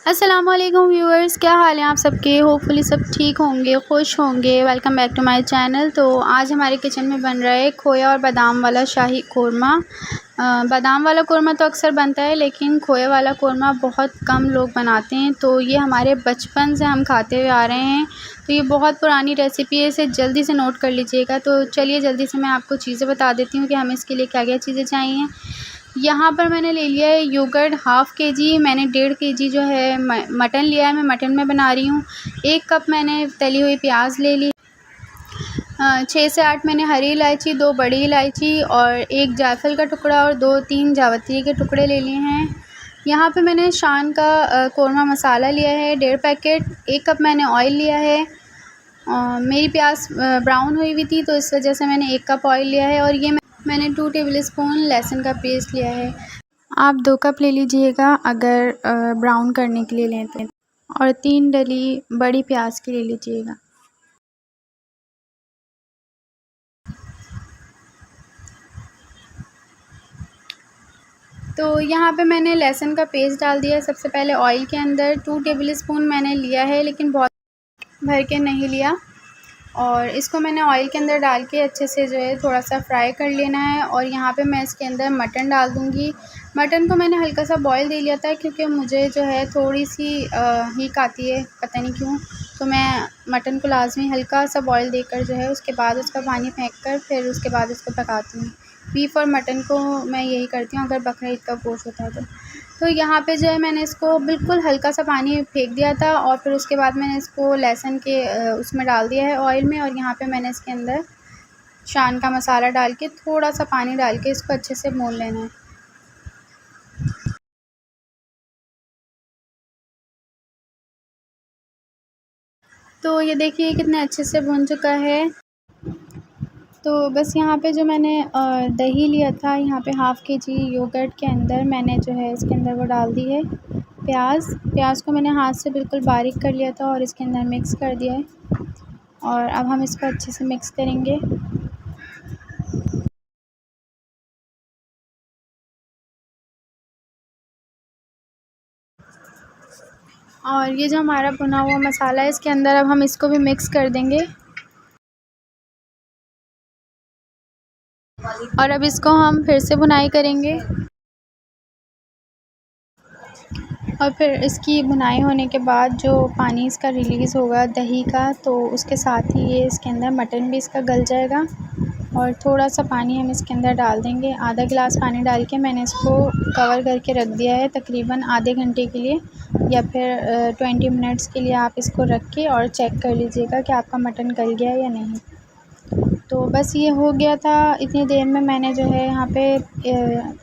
अस्सलामुअलैकुम व्यूअर्स, क्या हाल है आप सबके। होपफुली सब ठीक होंगे, खुश होंगे। Welcome back to my channel. तो आज हमारे किचन में बन रहा है खोया और बादाम वाला शाही कोरमा। बादाम वाला कोरमा तो अक्सर बनता है, लेकिन खोया वाला कोरमा बहुत कम लोग बनाते हैं। तो ये हमारे बचपन से हम खाते हुए आ रहे हैं, तो ये बहुत पुरानी रेसिपी है, इसे जल्दी से नोट कर लीजिएगा। तो चलिए जल्दी से मैं आपको चीज़ें बता देती हूँ कि हमें इसके लिए क्या क्या चीज़ें चाहिए। यहाँ पर मैंने ले लिया है योगर्ट हाफ़ केजी। मैंने 1.5 केजी जो है मटन लिया है, मैं मटन में बना रही हूँ। 1 कप मैंने तली हुई प्याज ले ली। 6 से 8 मैंने हरी इलायची, 2 बड़ी इलायची और 1 जायफल का टुकड़ा और 2-3 जावित्री के टुकड़े ले लिए हैं। यहाँ पे मैंने शान का कोरमा मसाला लिया है 1.5 पैकेट। 1 कप मैंने ऑयल लिया है। मेरी प्याज ब्राउन हुई हुई थी, तो इस वजह से मैंने 1 कप ऑयल लिया है। और ये मैंने 2 टेबल स्पून लहसुन का पेस्ट लिया है। आप 2 कप ले लीजिएगा अगर ब्राउन करने के लिए लें तो। और 3 डली बड़ी प्याज की ले लीजिएगा। तो यहाँ पे मैंने लहसुन का पेस्ट डाल दिया है सबसे पहले ऑयल के अंदर। 2 टेबल स्पून मैंने लिया है, लेकिन बहुत भर के नहीं लिया। और इसको मैंने ऑयल के अंदर डाल के अच्छे से जो है थोड़ा सा फ्राई कर लेना है। और यहाँ पे मैं इसके अंदर मटन डाल दूँगी। मटन को मैंने हल्का सा बॉईल दे लिया था, क्योंकि मुझे जो है थोड़ी सी हीक आती है, पता नहीं क्यों। तो मैं मटन को लाजमी हल्का सा बॉईल देकर जो है उसके बाद उसका पानी फेंक कर फिर उसके बाद उसको पकाती हूँ। बीफ और मटन को मैं यही करती हूँ अगर बकरा ईद का गोश्त होता है तो यहाँ पे जो है मैंने इसको बिल्कुल हल्का सा पानी फेंक दिया था। और फिर उसके बाद मैंने इसको लहसुन के उसमें डाल दिया है ऑयल में। और यहाँ पे मैंने इसके अंदर शान का मसाला डाल के थोड़ा सा पानी डाल के इसको अच्छे से भून लेना है। तो ये देखिए कितने अच्छे से भुन चुका है। तो बस यहाँ पे जो मैंने दही लिया था, यहाँ पे हाफ़ केजी योगर्ट के अंदर मैंने जो है इसके अंदर वो डाल दी है प्याज को मैंने हाथ से बिल्कुल बारीक कर लिया था और इसके अंदर मिक्स कर दिया है। और अब हम इसको अच्छे से मिक्स करेंगे। और ये जो हमारा भुना हुआ मसाला है, इसके अंदर अब हम इसको भी मिक्स कर देंगे। और अब इसको हम फिर से भुनाई करेंगे। और फिर इसकी भुनाई होने के बाद जो पानी इसका रिलीज़ होगा दही का, तो उसके साथ ही ये इसके अंदर मटन भी इसका गल जाएगा। और थोड़ा सा पानी हम इसके अंदर डाल देंगे, आधा गिलास पानी डाल के मैंने इसको कवर करके रख दिया है तकरीबन आधे घंटे के लिए, या फिर 20 मिनट्स के लिए आप इसको रख के और चेक कर लीजिएगा कि आपका मटन गल गया है या नहीं। तो बस ये हो गया था। इतनी देर में मैंने जो है यहाँ पे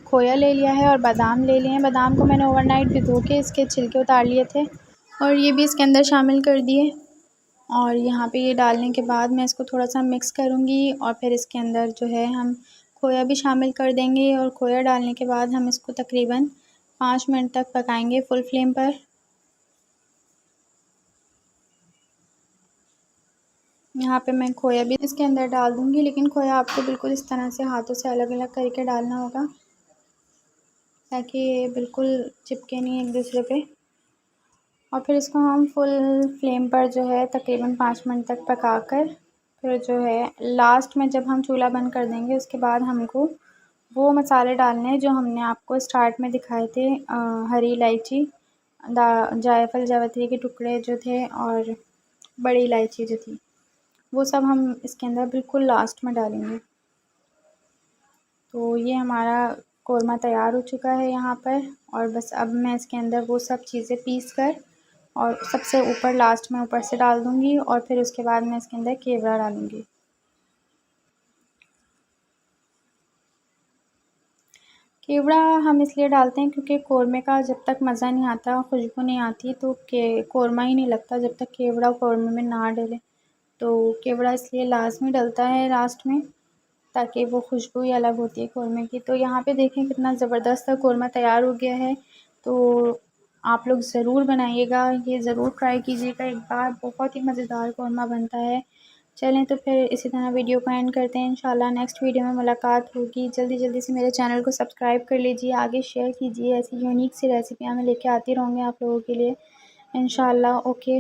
खोया ले लिया है और बादाम ले लिए हैं। बादाम को मैंने ओवरनाइट भिगो के इसके छिलके उतार लिए थे और ये भी इसके अंदर शामिल कर दिए। और यहाँ पे ये डालने के बाद मैं इसको थोड़ा सा मिक्स करूँगी और फिर इसके अंदर जो है हम खोया भी शामिल कर देंगे। और खोया डालने के बाद हम इसको तकरीबन 5 मिनट तक पकाएंगे फुल फ्लेम पर। यहाँ पे मैं खोया भी इसके अंदर डाल दूँगी, लेकिन खोया आपको बिल्कुल इस तरह से हाथों से अलग अलग करके डालना होगा, ताकि ये बिल्कुल चिपके नहीं एक दूसरे पे। और फिर इसको हम फुल फ्लेम पर जो है तकरीबन 5 मिनट तक पका कर फिर जो है लास्ट में जब हम चूल्हा बंद कर देंगे, उसके बाद हमको वो मसाले डालने हैं जो हमने आपको स्टार्ट में दिखाए थे। हरी इलायची, जायफल जावित्री के टुकड़े जो थे और बड़ी इलायची जो थी, वो सब हम इसके अंदर बिल्कुल लास्ट में डालेंगे। तो ये हमारा कोरमा तैयार हो चुका है यहाँ पर। और बस अब मैं इसके अंदर वो सब चीज़ें पीस कर और सबसे ऊपर लास्ट में ऊपर से डाल दूँगी। और फिर उसके बाद मैं इसके अंदर केवड़ा डालूँगी। केवड़ा हम इसलिए डालते हैं क्योंकि कोरमे का जब तक मज़ा नहीं आता, खुशबू नहीं आती, तो कोरमा ही नहीं लगता जब तक केवड़ा कोरमे में ना डले। तो केवड़ा इसलिए लाज़मी डलता है लास्ट में, ताकि वो खुशबू ही अलग होती है कोरमे की। तो यहाँ पे देखें कितना ज़बरदस्त कोरमा तैयार हो गया है। तो आप लोग ज़रूर बनाइएगा, ये ज़रूर ट्राई कीजिएगा एक बार, बहुत ही मज़ेदार कोरमा बनता है। चलें तो फिर इसी तरह वीडियो को एंड करते हैं। इंशाल्लाह नेक्स्ट वीडियो में मुलाकात होगी। जल्दी से मेरे चैनल को सब्सक्राइब कर लीजिए, आगे शेयर कीजिए। ऐसी यूनिक सी रेसिपियाँ मैं लेके आती रहूँगी आप लोगों के लिए इंशाल्लाह। ओके।